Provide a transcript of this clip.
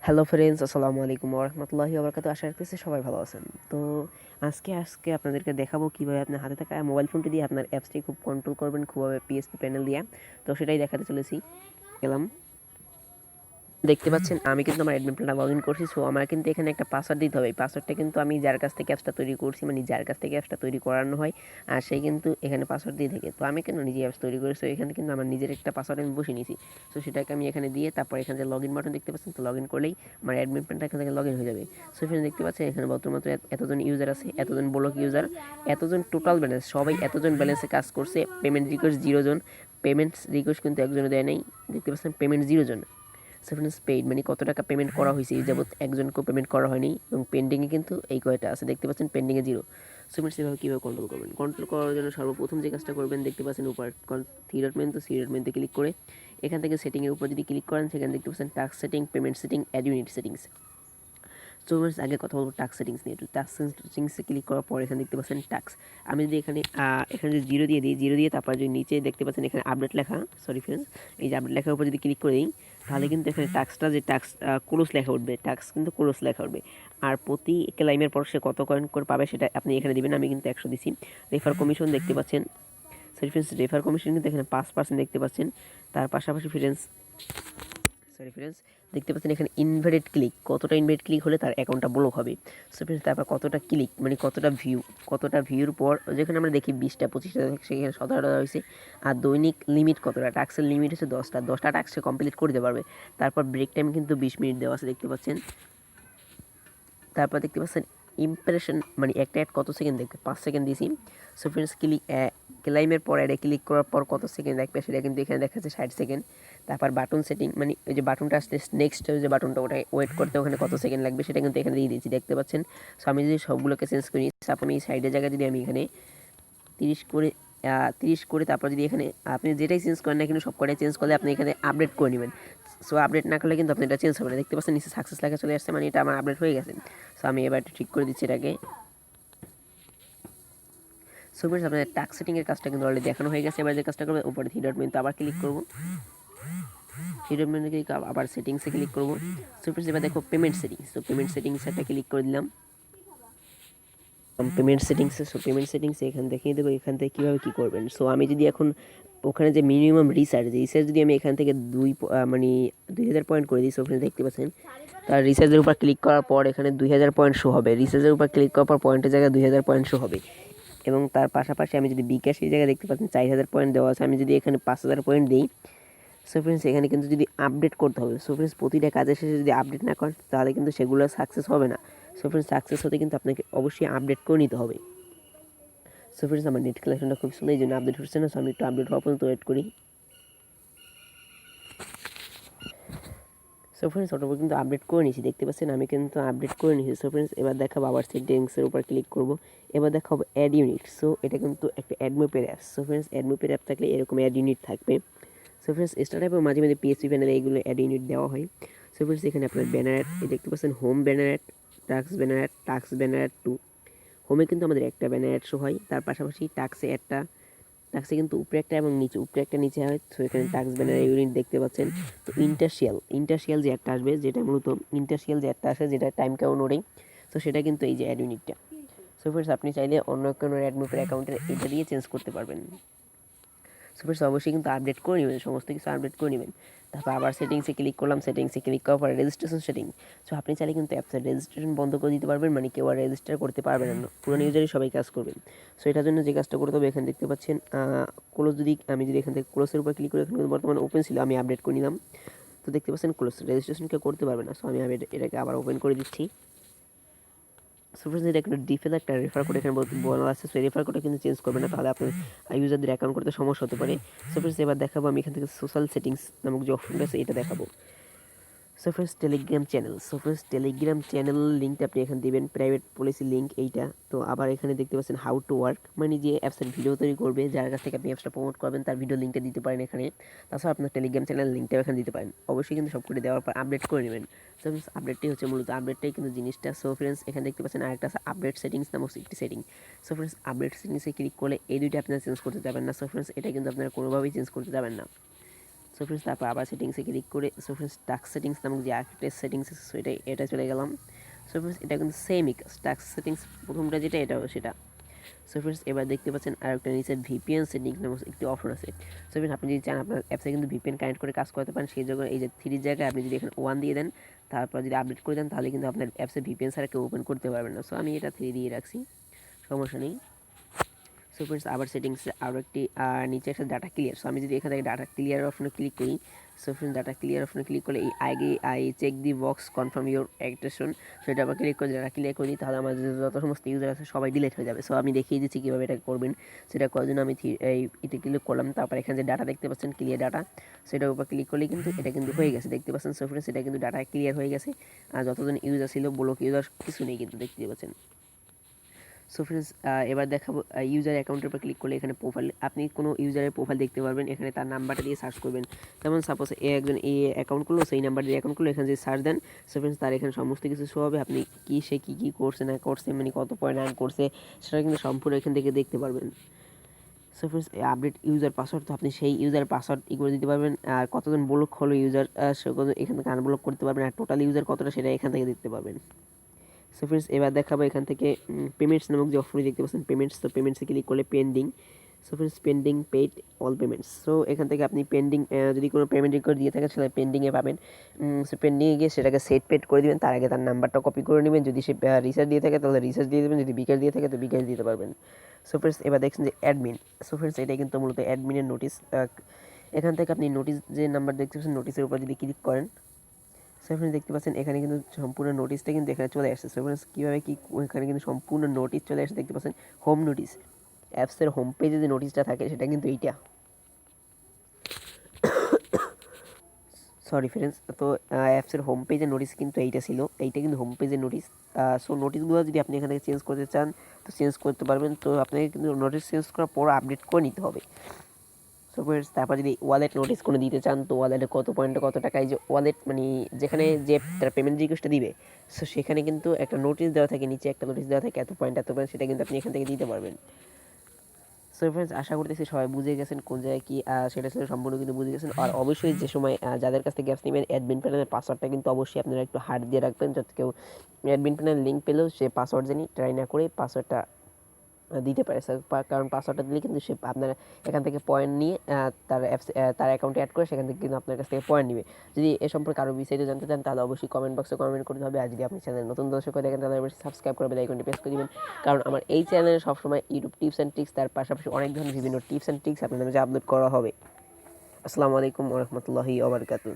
Hello friends, আসসালামু আলাইকুম ওয়া রাহমাতুল্লাহি ওয়া বারাকাতুহু। আশা রাখতেছি সবাই ভালো আছেন। তো আজকে আপনাদেরকে দেখাবো কীভাবে আপনার হাতে থাকা মোবাইল ফোনটি দিয়ে আপনার অ্যাপসটি খুব কন্ট্রোল করবেন, খুবভাবে পিএসপি প্যানেল দিয়ে। তো সেটাই দেখাতে চলেছি। গেলাম, দেখতে পাচ্ছেন আমি কিন্তু আমার অ্যাডমিন প্ল্যানে লগ ইন করছি। সো আমার কিন্তু এখানে একটা পাসওয়ার্ড দিতে হবে। এই পাসওয়ার্ডটা কিন্তু আমি যার কাছ থেকে অ্যাপসটা তৈরি করছি, মানে যার কাছ থেকে অ্যাপসটা তৈরি করানো হয়, আর সেই কিন্তু এখানে পাসওয়ার্ড দিয়ে থাকে। তো আমি কেন নিজে অ্যাপস তৈরি করি, সো এখানে কিন্তু আমার নিজের একটা পাসওয়ার্ড আমি বসিয়ে নিয়েছি। সো সেটাকে আমি এখানে দিয়ে তারপর এখানে যে লগ ইন বাটন দেখতে পাচ্ছেন, তো লগ ইন করলেই আমার অ্যাডমিন প্ল্যানটা এখান থেকে লগ ইন হয়ে যাবে। সো এখানে দেখতে পাচ্ছেন এখানে বর্তমানে এতজন ইউজার আছে, এতজন ব্লক ইউজার, এতজন টোটাল ব্যালেন্স, সবাই এতজন ব্যালেন্সে কাজ করছে। পেমেন্ট রিকোয়েস্ট 0 জন, পেমেন্টস রিকোয়েস্ট কিন্তু একজনও দেয় নাই। দেখতে পাচ্ছেন পেমেন্ট 0 জন। সেভেন্স পেইড মানে কত টাকা পেমেন্ট করা হয়েছে, এই যাবত একজনকেও পেমেন্ট করা হয়নি, এবং পেন্ডিংয়ে কিন্তু এই কয়টা আছে, দেখতে পাচ্ছেন পেন্ডিংয়ে 0। সো ফ্রেন্ডস, এভাবে কীভাবে কন্ট্রোল করবেন? কন্ট্রোল করার জন্য সর্বপ্রথম যে কাজটা করবেন, দেখতে পাচ্ছেন উপর থ্রি ডট মেনু, তো থ্রি ডট মেনুতে ক্লিক করে এখান থেকে সেটিংয়ের উপর যদি ক্লিক করেন, সেখানে দেখতে পাচ্ছেন task setting, payment setting, ad unit settings. So friends, আগে কথা বলবো টাস্ক সেটিংস নিয়ে। একটু টাস্ক সেটিংসে ক্লিক করার পর এখানে দেখতে পাচ্ছেন টাস্ক। আমি যদি এখানে যদি 0 দিয়ে দিই, 0 দিয়ে তারপর যদি নিচে দেখতে পাচ্ছেন এখানে আপডেট লেখা, সরি ফ্রেন্ডস, এই যে আপডেট লেখার উপর যদি ক্লিক করে দিই, তাহলে কিন্তু এখানে টাস্কটা যে টাস্ক ক্লোজ লেখা উঠবে, টাস্ক কিন্তু ক্লোজ লেখা উঠবে। আর প্রতি ক্লাইমের পর সে কত কয়েন করে পাবে সেটা আপনি এখানে দিবেন। আমি কিন্তু 100 দিছি। রেফার কমিশন দেখতে পাচ্ছেন, সরি ফ্রেন্ডস, রেফার কমিশন কিন্তু এখানে 5% দেখতে পাচ্ছেন। তার পাশাপাশি ফ্রেন্ডস দেখতে পাচ্ছেন এখানে ইনভ্যালিড ক্লিক, কতটা ইনভ্যালিড ক্লিক হলে তার অ্যাকাউন্টটা ব্লক হবে। সো ফ্রেন্ডস, তারপর কতটা ক্লিক মানে কতটা ভিউর পর, যেখানে আমরা দেখি 20টা 25টা, সেখানে 17টা হয়েছে। আর দৈনিক লিমিট কতটা, টাস্কের লিমিট হচ্ছে 10টা টাস্ক কমপ্লিট করে দিতে পারবে। তারপর ব্রেক টাইম কিন্তু 20 মিনিট দেওয়া আছে, দেখতে পাচ্ছেন। তারপর দেখতে পাচ্ছেন ইমপ্রেশন মানে একটা অ্যাড কত সেকেন্ড দেখবে, 5 সেকেন্ড দিয়েছি। সো ফ্রেন্ডস, ক্লাইমের পর অ্যাডে ক্লিক করার পর কত সেকেন্ড দেখবে সেটা কিন্তু এখানে দেখাচ্ছে 60 সেকেন্ড। তারপর বাটন সেটিং মানে ওই যে বাটনটা আসছে নেক্সট, যে বাটনটা ওটা ওয়েট করতে ওখানে কত সেকেন্ড লাগবে সেটা কিন্তু এখানে দিয়ে দিয়েছি, দেখতে পাচ্ছেন। সো আমি যদি সবগুলোকে চেঞ্জ করি, আপনি এই সাইডের জায়গায় যদি আমি এখানে 30 করে 30 করে তারপর যদি এখানে আপনি যেটাই চেঞ্জ করেন না কিন্তু সব কটাই চেঞ্জ করলে আপনি এখানে আপডেট করে নেবেন। সো আপডেট না করলে কিন্তু আপনি এটা চেঞ্জ হবে না। দেখতে পাচ্ছেন নিচে সাকসেস লেখা চলে আসছে, মানে এটা আমার আপডেট হয়ে গেছে। সো আমি এবার একটু ঠিক করে দিচ্ছি এটাকে। সো ফ্রেন্ডস, আপনাদের টাস্ক সেটিংয়ের কাজটা কিন্তু অলরেডি দেখানো হয়ে গেছে। এবার যে কাজটা করবে, উপরে থ্রি ডট মেনুতে আবার ক্লিক করবো, থ্রি ডট মেনুতে ক্লিক আবার সেটিংসে ক্লিক করবো। সো ফ্রেন্ডস, এবার দেখো পেমেন্ট সেটিংস, তো পেমেন্ট সেটিংস একটা ক্লিক করে দিলাম। পেমেন্ট সেটিংসে, সো পেমেন্ট সেটিংসে এখানে দেখিয়ে দেবো এখান থেকে কীভাবে কী করবেন। সো আমি যদি এখন ওখানে যে মিনিমাম রিচার্জ যদি আমি এখান থেকে 2000 পয়েন্ট করে দিই, সো ওখানে দেখতে পাচ্ছেন তার রিচার্জের উপর ক্লিক করার পর এখানে 2000 পয়েন্ট শো হবে। রিচার্জের উপর ক্লিক করার পর পয়েন্টের জায়গায় 2000 পয়েন্ট শো হবে। এবং তার পাশাপাশি আমি যদি বিকাশ, এই জায়গায় দেখতে পাচ্ছেন 4000 পয়েন্ট দেওয়া আছে, আমি যদি এখানে 5000 পয়েন্ট দিই, সো ফ্রেন্ডস এখানে কিন্তু যদি আপডেট করতে হবে। সো ফ্রেন্ডস, প্রতিটা কাজের শেষে যদি আপডেট না করেন তাহলে কিন্তু সেগুলো সাকসেস হবে না। সো ফ্রেন্ডস, সাকসেস হতে কিন্তু আপনাকে অবশ্যই আপডেট করে নিতে হবে। সো ফ্রেন্ডস, আমার নেট কালেকশনটা খুব সুন্দর, এই জন্য আপডেট হচ্ছে না। সো আমি একটু আপডেট হওয়া পর্যন্ত ওয়েট করি। সো ফ্রেন্ডস, অটোমেটিক কিন্তু আপডেট করে নিয়েছি, দেখতে পাচ্ছেন আমি কিন্তু আপডেট করে নিয়েছি। সো ফ্রেন্ডস, এবার দেখাবো আবার সেটিংসের উপর ক্লিক করবো। এবার দেখাবো অ্যাড ইউনিট। সো এটা কিন্তু একটা অ্যাডমোপের অ্যাপ। সো ফ্রেন্ডস, অ্যাডমোপের অ্যাপ থাকলে এরকম অ্যাড ইউনিট থাকবে। সো ফ্রেন্ডস, স্টার্টআপে মাঝে মাঝে পিএসপি প্যানেলে এইগুলো অ্যাড ইউনিট দেওয়া হয়। সো ফ্রেন্ডস, এখানে আপনার ব্যানার অ্যাড, দেখতে পাচ্ছেন home banner add, task banner add, task banner add 2। হোমে কিন্তু আমাদের একটা ব্যানার অ্যাড শো হয়, তার পাশাপাশি টাক্সে কিন্তু উপরে একটা এবং উপরে একটা নিচে হয়। সো এখানে টাক্স ব্যানার ইউনিট দেখতে পাচ্ছেন। তো ইন্টারশিয়াল যে একটা আসবে, যেটা মূলত ইন্টারশিয়াল যে একটা আসে, যেটা টাইম কাউন্টিং, তো সেটা কিন্তু এই যে অ্যাড ইউনিটটা। সো ফ্রেন্ডস, আপনি চাইলে অন্য কোনো অ্যাডমোপের অ্যাকাউন্টের এটা দিয়ে চেঞ্জ করতে পারবেন। সো ফ্রেন্ডস, অবশ্যই কিন্তু আপডেট করে নেবেন, সমস্ত কিছু আপডেট করে নেবেন। তারপর আবার সেটিংসে ক্লিক করলাম, সেটিংসে ক্লিক করার পরে রেজিস্ট্রেশন সেটিং। সো আপনি চাইলে কিন্তু অ্যাপসের রেজিস্ট্রেশন বন্ধ করে দিতে পারবেন, মানে কেউ আর রেজিস্টার করতে পারবেন না, পুরনো ইউজারই সবাই কাজ করবেন। সো এটার জন্য যে কাজটা করতে হবে, এখানে দেখতে পাচ্ছেন আমি যদি এখান থেকে ক্লোজের উপর ক্লিক করে, এখানে বর্তমানে ওপেন ছিল, আমি আপডেট করে নিলাম। তো দেখতে পাচ্ছেন ক্লোজ, রেজিস্ট্রেশন কেউ করতে পারবে না। সো আমি এটাকে আবার ওপেন করে দিচ্ছি। সো ফ্রেন্ডস, এটা একটা ডিফল্ট একটা রেফার কোড এখানে বলা আছে। সো রেফার কোডটা কিন্তু চেঞ্জ করবে না, তাহলে আপনার ইউজারদের অ্যাকাউন্ট করতে সমস্যা হতে পারে। সো ফ্রেন্ডস, এবার দেখাবো আমি এখান থেকে সোশ্যাল সেটিংস নামক যে অপশনটা আছে এটা দেখাবো। সো ফ্রেন্ডস, টেলিগ্রাম চ্যানেল লিঙ্কটা আপনি এখানে দেবেন, প্রাইভেট পলিসি লিঙ্ক এইটা। তো আবার এখানে দেখতে পাচ্ছেন হাউ টু ওয়ার্ক, মানে যে অ্যাপসের ভিডিও তৈরি করবে, যার কাছ থেকে আপনি অ্যাপসটা প্রমোট করবেন তার ভিডিও লিঙ্কটা দিতে পারেন এখানে। তাছাড়া আপনার টেলিগ্রাম চ্যানেল লিঙ্কটাও এখানে দিতে পারেন। অবশ্যই কিন্তু সব করে দেওয়ার পর আপডেট করে নেবেন। সো ফ্রেন্ডস, আপডেটটাই হচ্ছে মূলত আপডেটটাই কিন্তু জিনিসটা। সো ফ্রেন্ডস, এখানে দেখতে পাচ্ছেন আরেকটা আছে আপডেট সেটিংস নামক একটি সেটিং। সো ফ্রেন্ডস, আপডেট সেটিংসে ক্লিক করলে এই দুইটা আপনারা চেঞ্জ করতে যাবেন না। সো ফ্রেন্ডস, এটা কিন্তু আপনারা কোনোভাবেই চেঞ্জ করতে যাবেন না। সো ফ্রেন্ডস তারপর আবার সেটিংসে ক্লিক করে সো ফ্রেন্ডস টাস্ক সেটিংস নামক যে আরেকটা সেটিংস আছে সো এটা চলে গেলাম। সো ফ্রেন্ডস এটা কিন্তু সেমই টাস্ক সেটিংস প্রথমটা যেটা এটাও সেটা। সো ফ্রেন্ডস এবার দেখতে পাচ্ছেন আর একটা নিচে ভিপিএন সেটিংস নামক একটি অপশন আছে। সো ফ্রেন্ডস আপনি যদি চান আপনার অ্যাপসে কিন্তু ভিপিএন কানেক্ট করে কাজ করতে পারেন, সেই জন্য এই যে 3 জায়গায় আপনি যদি এখানে 1 দিয়ে দেন তারপর যদি আপডেট করে দেন তাহলে কিন্তু আপনার অ্যাপসে ভিপিএন ছাড়া কেউ ওপেন করতে পারবেন না। সো আমি এটা 3 দিয়ে রাখছি, সমস্যা নেই। সো ফ্রেন্ডস আবার সেটিংসে আরও একটি নিচে একটা ডাটা ক্লিয়ার। সো আমি যদি এখান থেকে ডাটা ক্লিয়ার অপশনে ক্লিক করি, সো ফ্রেন্ডস ডাটা ক্লিয়ার অপশনে ক্লিক করলে এই I check the box confirm your action, সেটা আবার ক্লিক করে ডাটা ক্লিয়ার করি, তাহলে আমার যত সমস্ত ইউজার আছে সবাই ডিলিট হয়ে যাবে। সো আমি দেখিয়ে দিচ্ছি কীভাবে এটা করবেন। সেটা করার জন্য আমি এতে ক্লিক করলাম, তারপর এখানে যে ডাটা দেখতে পাচ্ছেন ক্লিয়ার ডাটা, সেটার উপর ক্লিক করলে কিন্তু এটা কিন্তু হয়ে গেছে, দেখতে পাচ্ছেন। সো ফ্রেন্ডস এটা কিন্তু ডাটা ক্লিয়ার হয়ে গেছে, আর যতজন ইউজার ছিল ব্লক ইউজার কিছু নেই কিন্তু, দেখতে পাচ্ছেন। সো ফ্রেন্ডস এবার দেখাবো ইউজার অ্যাকাউন্টের উপর ক্লিক করলে এখানে প্রোফাইল, আপনি কোনো ইউজারের প্রোফাইল দেখতে পারবেন, এখানে তার নাম্বারটা দিয়ে সার্চ করবেন। যেমন সাপোজ একজন অ্যাকাউন্ট করলো, সেই নাম্বার দিয়ে অ্যাকাউন্ট করলো, এখানে যে সার্চ দেন সো ফ্রেন্ডস তার এখানে সমস্ত কিছু শো হবে, আপনি সে কী করছে না করছে, মানে কত পয়েন্ট আর্ন করছে সেটা কিন্তু সম্পূর্ণ এখান থেকে দেখতে পারবেন। So friends update user password, তো আপনি সেই ইউজার পাসওয়ার্ড করে দিতে পারবেন, আর কতজন ব্লক হলো ইউজার সে এখান থেকে আনব্লক করতে পারবেন, আর টোটাল ইউজার কতটা সেটা এখান থেকে দেখতে পারবেন। সো ফ্রেন্ডস এবার দেখাবো এখান থেকে পেমেন্টস নামক যে অপশনটি দেখতে পাচ্ছেন পেমেন্টস, তো পেমেন্টসে ক্লিক করলে pending. So friends pending paid all payments, so এখান থেকে আপনি পেন্ডিং যদি কোনো পেমেন্ট রেকর্ড দিয়ে থাকেন সেটা পেন্ডিংয়ে পাবেন। সো পেন্ডিংয়ে গিয়ে সেটাকে সেট পেড করে দেবেন, তার আগে তার নাম্বারটা কপি করে নেবেন, যদি সে রিচার্জ দিয়ে থাকে তাহলে রিচার্জ দিয়ে দেবেন, যদি বিকাশ দিয়ে থাকে তো বিকাশ দিতে পারবেন। সো ফ্রেন্ডস এবার দেখছেন যে অ্যাডমিন, সো ফ্রেন্ডস এটাই কিন্তু মূলত অ্যাডমিনের নোটিশ। এখান থেকে আপনি নোটিশ যে নাম্বার দেখতে পাচ্ছেন নোটিশের উপর যদি ক্লিক করেন, সো ফ্রেন্ডস দেখতে পাচ্ছেন এখানে কিন্তু সম্পূর্ণ নোটিশটা কিন্তু এখানে চলে আসছে। সো ফ্রেন্ডস কীভাবে কী, এখানে কিন্তু সম্পূর্ণ নোটিশ চলে আসছে, দেখতে পাচ্ছেন হোম নোটিশ, অ্যাপসের হোম পেজে যে নোটিশটা থাকে সেটা কিন্তু এইটা, সরি ফ্রেন্ডস। তো অ্যাপসের হোম পেজের নোটিশ কিন্তু এইটা ছিল, এইটা কিন্তু হোম পেজের নোটিশ। সো নোটিশগুলো যদি আপনি এখান থেকে চেঞ্জ করতে চান তো চেঞ্জ করতে পারবেন, তো আপনাকে কিন্তু নোটিশ চেঞ্জ করার পর আপডেট করে নিতে হবে। সো ফ্রেন্ডস তারপর যদি ওয়ালেট নোটিস কোনো দিতে চান তো ওয়ালেটে কত পয়েন্টে কত টাকায় যে ওয়ালেট মানে যেখানে যে তারা পেমেন্ট রিকোয়েস্টটা দিবে, সো সেখানে কিন্তু একটা নোটিশ দেওয়া থাকে, নিচে একটা নোটিশ দেওয়া থাকে এত পয়েন্ট সেটা কিন্তু আপনি এখান থেকে দিতে পারবেন। সো ফ্রেন্ডস আশা করতেছি সবাই বুঝে গেছেন কোন জায়গায় কী সেটা ছিল সম্পূর্ণ কিন্তু বুঝে গেছেন। আর অবশ্যই যে সময় যাদের কাছ থেকে অ্যাপস নেবেন অ্যাডমিন প্যানেলের পাসওয়ার্ডটা কিন্তু অবশ্যই আপনারা একটু হার্ড দিয়ে রাখবেন, যাতে কেউ অ্যাডমিন প্যানেল লিঙ্ক পেলেও সে পাসওয়ার্ড জানি ট্রাই না করে পাসওয়ার্ডটা দিতে পারে। কারণ পাসওয়ার্ডটা দিলে কিন্তু সে আপনার এখান থেকে পয়েন্ট নিয়ে তার অ্যাপস তার অ্যাকাউন্টে অ্যাড করে সেখান থেকে কিন্তু আপনার কাছ থেকে পয়েন্ট নেবে। যদি এ সম্পর্কে আরও বিস্তারিত জানতে চান তাহলে অবশ্যই কমেন্ট বক্সে কমেন্ট করতে হবে, আর যদি আপনি চ্যানেল নতুন দর্শক হয়ে দেখেন তাহলে অবশ্যই সাবস্ক্রাইব করে বেল আইকনটি প্রেস করে দিবেন, কারণ আমার এই চ্যানেলে সবসময় ইউটিউব টিপস অ্যান্ড ট্রিক্স তার পাশাপাশি অনেক ধরনের বিভিন্ন টিপস অ্যান্ড ট্রিক্স আপনাদের মাঝে আপলোড করা হবে। আসসালামু আলাইকুম ওয়া রাহমাতুল্লাহি ওয়া বারাকাতুহু।